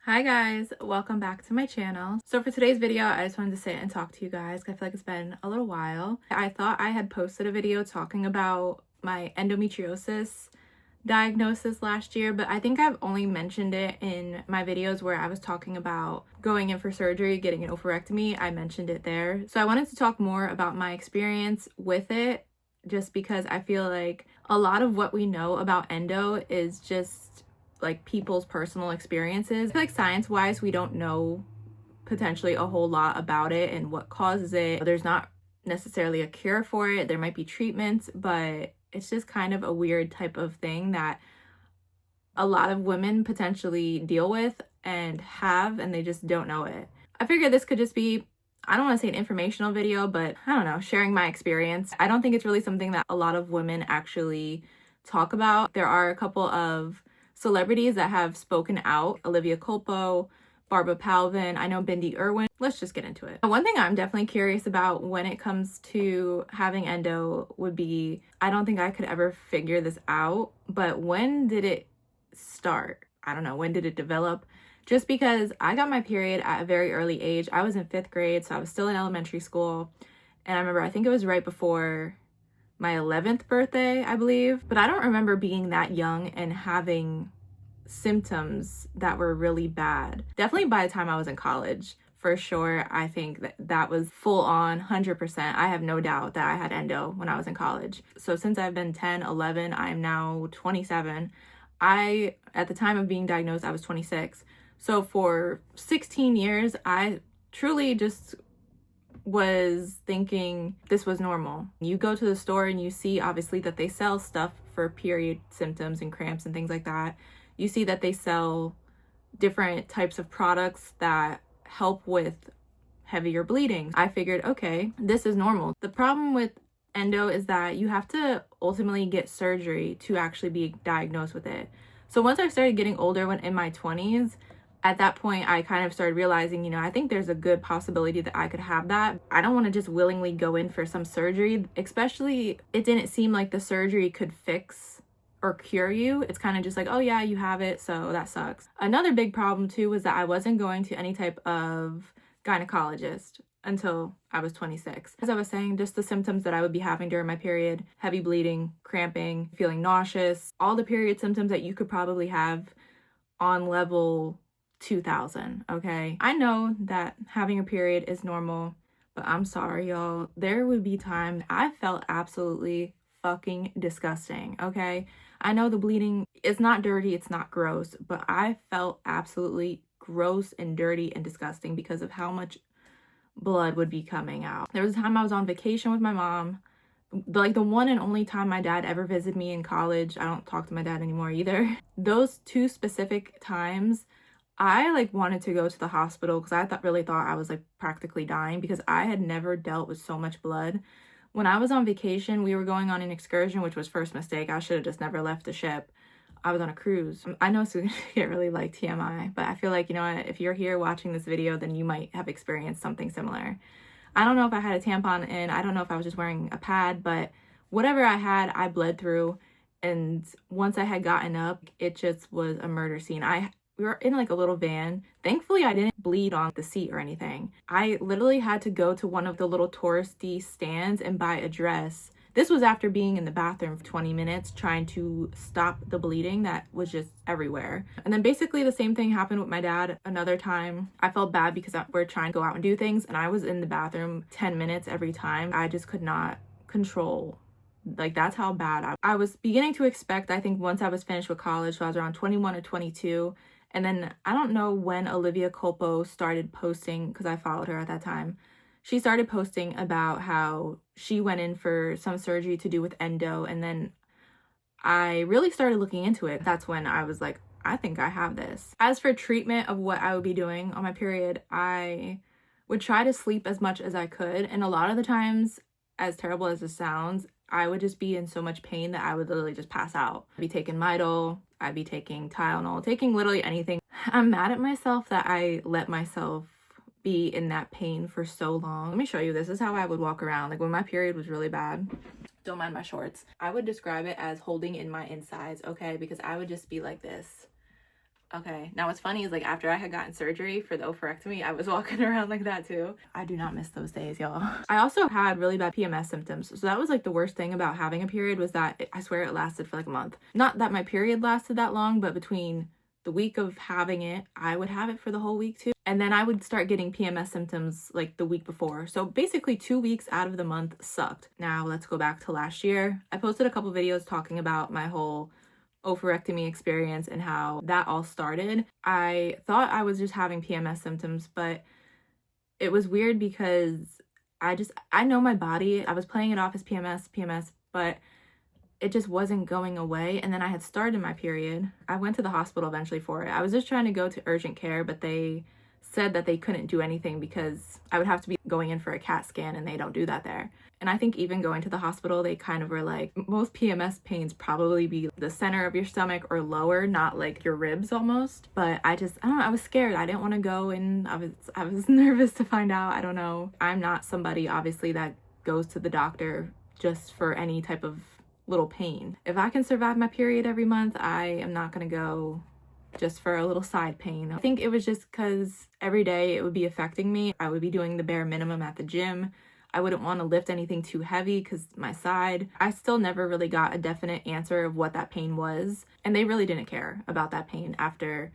Hi guys, welcome back to my channel. So for today's video, I just wanted to sit and talk to you guys. I feel like it's been a little while. I thought I had posted a video talking about my endometriosis diagnosis last year, but I think I've only mentioned it in my videos where I was talking about going in for surgery, getting an oophorectomy. I mentioned it there. So I wanted to talk more about my experience with it, just because I feel like a lot of what we know about endo is just like people's personal experiences. I feel like science-wise, we don't know potentially a whole lot about it and what causes it. There's not necessarily a cure for it. There might be treatments, but it's just kind of a weird type of thing that a lot of women potentially deal with and have, and they just don't know it. I figured this could just be, I don't want to say an informational video, but I don't know, sharing my experience. I don't think it's really something that a lot of women actually talk about. There are a couple of celebrities that have spoken out. Olivia Culpo, Barbara Palvin, I know Bindi Irwin. Let's just get into it. One thing I'm definitely curious about when it comes to having endo would be, I don't think I could ever figure this out, but when did it start? I don't know, when did it develop? Just because I got my period at a very early age. I was in 5th grade, so I was still in elementary school. And I remember, I think it was right before my 11th birthday, I believe. But I don't remember being that young and having symptoms that were really bad. Definitely by the time I was in college, for sure. I think that was full on 100%. I have no doubt that I had endo when I was in college. So since I've been 10, 11, I'm now 27. At the time of being diagnosed, I was 26. So for 16 years, I truly just was thinking this was normal. You go to the store and you see obviously that they sell stuff for period symptoms and cramps and things like that. You see that they sell different types of products that help with heavier bleeding. I figured, okay, this is normal. The problem with endo is that you have to ultimately get surgery to actually be diagnosed with it. So once I started getting older, when in my 20s, at that point, I kind of started realizing, I think there's a good possibility that I could have that. I don't want to just willingly go in for some surgery, especially it didn't seem like the surgery could fix or cure you. It's kind of just like, oh yeah, you have it, so that sucks. Another big problem too was that I wasn't going to any type of gynecologist until I was 26. As I was saying, just the symptoms that I would be having during my period: heavy bleeding, cramping, feeling nauseous, all the period symptoms that you could probably have on level 2000, okay? I know that having a period is normal, but I'm sorry, y'all. There would be times I felt absolutely fucking disgusting, okay? I know the bleeding is not dirty, it's not gross, but I felt absolutely gross and dirty and disgusting because of how much blood would be coming out. There was a time I was on vacation with my mom, like the one and only time my dad ever visited me in college. I don't talk to my dad anymore either. Those two specific times, I wanted to go to the hospital because I really thought I was practically dying because I had never dealt with so much blood. When I was on vacation, we were going on an excursion, which was first mistake. I should have just never left the ship. I was on a cruise. I know it's gonna get really TMI, but I feel like, if you're here watching this video, then you might have experienced something similar. I don't know if I had a tampon in, I don't know if I was just wearing a pad, but whatever I had, I bled through. And once I had gotten up, it just was a murder scene. We were in a little van. Thankfully, I didn't bleed on the seat or anything. I literally had to go to one of the little touristy stands and buy a dress. This was after being in the bathroom for 20 minutes trying to stop the bleeding that was just everywhere. And then basically the same thing happened with my dad another time. I felt bad because we're trying to go out and do things, and I was in the bathroom 10 minutes every time. I just could not control. That's how bad I was beginning to expect. I think once I was finished with college, so I was around 21 or 22. And then I don't know when Olivia Culpo started posting, because I followed her at that time. She started posting about how she went in for some surgery to do with endo. And then I really started looking into it. That's when I was like, I think I have this. As for treatment of what I would be doing on my period, I would try to sleep as much as I could. And a lot of the times, as terrible as it sounds, I would just be in so much pain that I would literally just pass out. I'd be taking Midol, I'd be taking Tylenol, taking literally anything. I'm mad at myself that I let myself be in that pain for so long. Let me show you. This is how I would walk around. When my period was really bad. Don't mind my shorts. I would describe it as holding in my insides, okay? Because I would just be like this. Okay, now what's funny is like after I had gotten surgery for the oophorectomy, I was walking around like that too. I do not miss those days, y'all. I also had really bad PMS symptoms. So that was like the worst thing about having a period was that I swear it lasted for like a month. Not that my period lasted that long, but between the week of having it, I would have it for the whole week too. And then I would start getting PMS symptoms like the week before. So basically 2 weeks out of the month sucked. Now let's go back to last year. I posted a couple videos talking about my whole oophorectomy experience and how that all started. I thought I was just having PMS symptoms, but it was weird because I know my body. I was playing it off as PMS, but it just wasn't going away. And then I had started my period. I went to the hospital eventually for it. I was just trying to go to urgent care, but they said that they couldn't do anything because I would have to be going in for a CAT scan, and they don't do that there. And I think even going to the hospital, they kind of were like, most PMS pains probably be the center of your stomach or lower, not like your ribs almost. But I don't know, I was scared. I didn't want to go, and I was nervous to find out. I don't know. I'm not somebody obviously that goes to the doctor just for any type of little pain. If I can survive my period every month, I am not gonna go just for a little side pain. I think it was just because every day it would be affecting me. I would be doing the bare minimum at the gym. I wouldn't want to lift anything too heavy because my side. I still never really got a definite answer of what that pain was. And they really didn't care about that pain after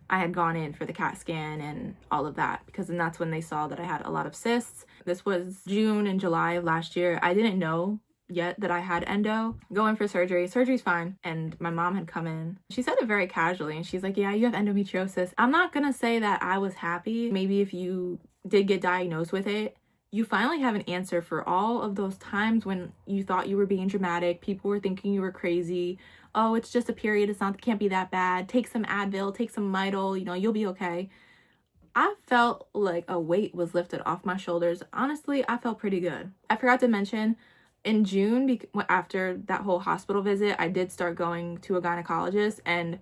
I had gone in for the CAT scan and all of that, because then that's when they saw that I had a lot of cysts. This was June and July of last year. I didn't know yet that I had endo. Going for surgery. Surgery's fine. And my mom had come in. She said it very casually, and she's like, yeah, you have endometriosis. I'm not gonna say that I was happy. Maybe if you did get diagnosed with it, you finally have an answer for all of those times when you thought you were being dramatic, people were thinking you were crazy. Oh, it's just a period, can't be that bad. Take some Advil, take some Midol, you'll be okay. I felt like a weight was lifted off my shoulders. Honestly, I felt pretty good. I forgot to mention, in June, after that whole hospital visit, I did start going to a gynecologist. And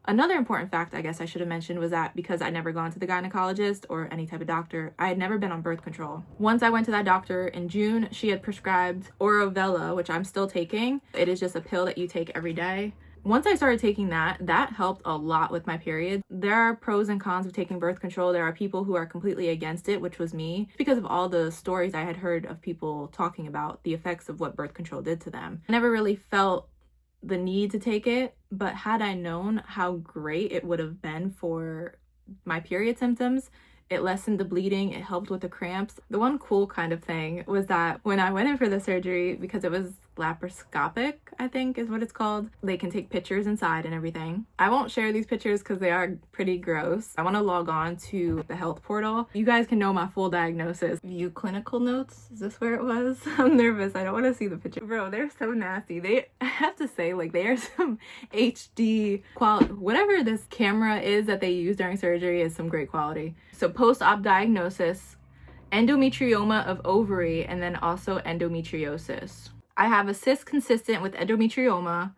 another important fact I guess I should have mentioned was that because I'd never gone to the gynecologist or any type of doctor, I had never been on birth control. Once I went to that doctor in June, she had prescribed Orovella, which I'm still taking. It is just a pill that you take every day. Once I started taking that helped a lot with my period. There are pros and cons of taking birth control. There are people who are completely against it, which was me, because of all the stories I had heard of people talking about the effects of what birth control did to them. I never really felt the need to take it, but had I known how great it would have been for my period symptoms, it lessened the bleeding, it helped with the cramps. The one cool kind of thing was that when I went in for the surgery, because it was laparoscopic, I think is what it's called, they can take pictures inside and everything. I won't share these pictures because they are pretty gross. I want to log on to the health portal. You guys can know my full diagnosis. View clinical notes. Is this where it was? I'm nervous. I don't want to see the picture. Bro, they're so nasty. I have to say, like, they are some HD quality. Whatever this camera is that they use during surgery is some great quality. So post-op diagnosis, endometrioma of ovary, and then also endometriosis. I have a cyst consistent with endometrioma.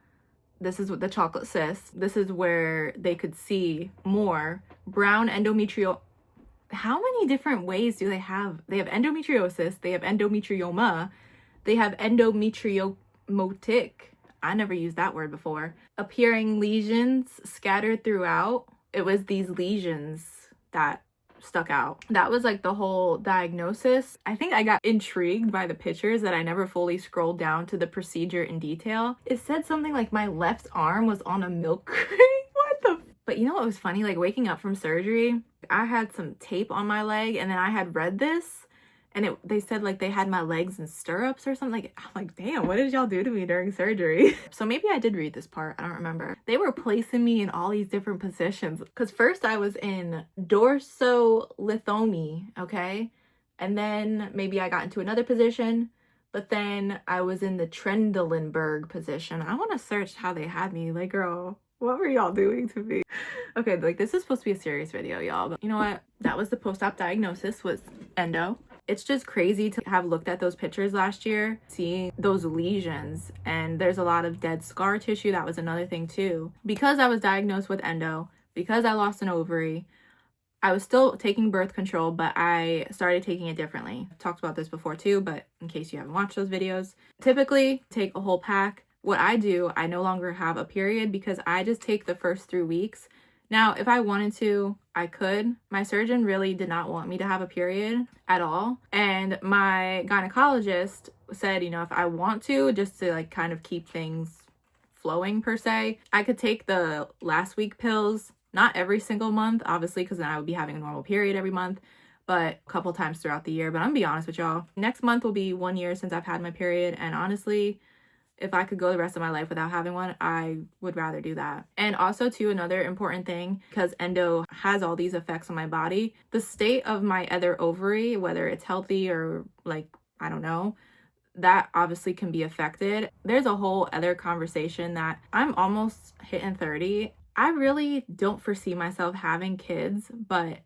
This is what the chocolate cyst. This is where they could see more. Brown endometrioma. How many different ways do they have? They have endometriosis. They have endometrioma. They have endometriomotic. I never used that word before. Appearing lesions scattered throughout. It was these lesions that stuck out. That was like the whole diagnosis. I think I got intrigued by the pictures that I never fully scrolled down to the procedure in detail. It said something like my left arm was on a milk crate. What the? But you know what was funny? Like waking up from surgery, I had some tape on my leg, and then I had read this, and they said like they had my legs in stirrups or something. Like, I'm like, damn, what did y'all do to me during surgery? So maybe I did read this part. I don't remember. They were placing me in all these different positions. Because first I was in dorsolateromy, okay? And then maybe I got into another position. But then I was in the Trendelenburg position. I want to search how they had me. Like, girl, what were y'all doing to me? Okay, like this is supposed to be a serious video, y'all. But you know what? That was the post-op diagnosis, was endo. It's just crazy to have looked at those pictures last year, seeing those lesions, and there's a lot of dead scar tissue. That was another thing too. Because I was diagnosed with endo, because I lost an ovary, I was still taking birth control, but I started taking it differently. I've talked about this before too, but in case you haven't watched those videos, typically take a whole pack. What I do, I no longer have a period because I just take the first 3 weeks Now, if I wanted to, I could. My surgeon really did not want me to have a period at all. And my gynecologist said, you know, if I want to, just to like kind of keep things flowing per se, I could take the last week pills, not every single month, obviously, because then I would be having a normal period every month, but a couple times throughout the year. But I'm gonna be honest with y'all, next month will be 1 year since I've had my period, and honestly, if I could go the rest of my life without having one, I would rather do that. And also too, another important thing, because endo has all these effects on my body, the state of my other ovary, whether it's healthy or like, I don't know, that obviously can be affected. There's a whole other conversation that I'm almost hitting 30. I really don't foresee myself having kids, but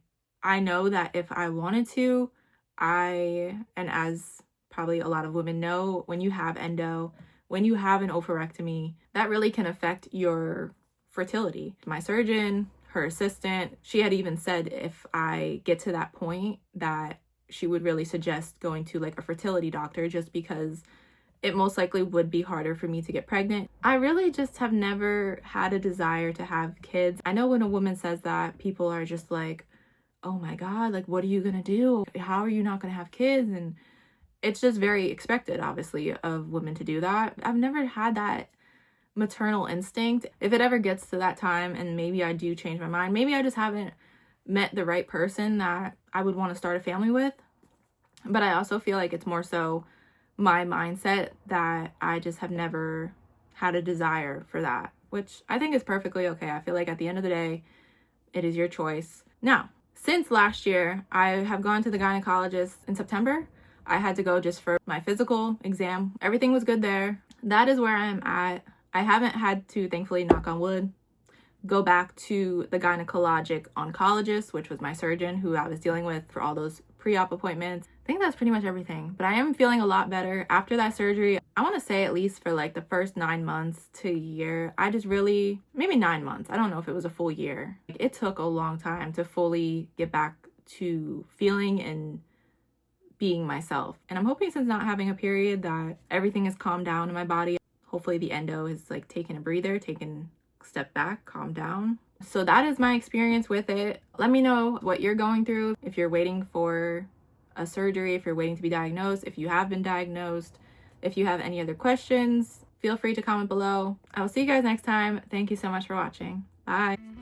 I know that if I wanted to, and as probably a lot of women know, when you have endo, when you have an oophorectomy, that really can affect your fertility. My surgeon, her assistant, she had even said if I get to that point that she would really suggest going to like a fertility doctor, just because it most likely would be harder for me to get pregnant. I really just have never had a desire to have kids. I know when a woman says that, people are just like, oh my God, like, what are you gonna do? How are you not gonna have kids? And it's just very expected, obviously, of women to do that. I've never had that maternal instinct. If it ever gets to that time and maybe I do change my mind, maybe I just haven't met the right person that I would want to start a family with. But I also feel like it's more so my mindset that I just have never had a desire for that, which I think is perfectly okay. I feel like at the end of the day, it is your choice. Now, since last year, I have gone to the gynecologist in September. I had to go just for my physical exam. Everything was good there. That is where I am at. I haven't had to, thankfully, knock on wood, go back to the gynecologic oncologist, which was my surgeon who I was dealing with for all those pre-op appointments. I think that's pretty much everything. But I am feeling a lot better after that surgery. I want to say at least for like the first 9 months to a year, I just really, maybe 9 months. I don't know if it was a full year. It took a long time to fully get back to feeling and being myself. And I'm hoping since not having a period that everything has calmed down in my body. Hopefully the endo is like taking a breather, taking a step back, calm down. So that is my experience with it. Let me know what you're going through, if you're waiting for a surgery, if you're waiting to be diagnosed, if you have been diagnosed. If you have any other questions, feel free to comment below. I will see you guys next time. Thank you so much for watching. Bye.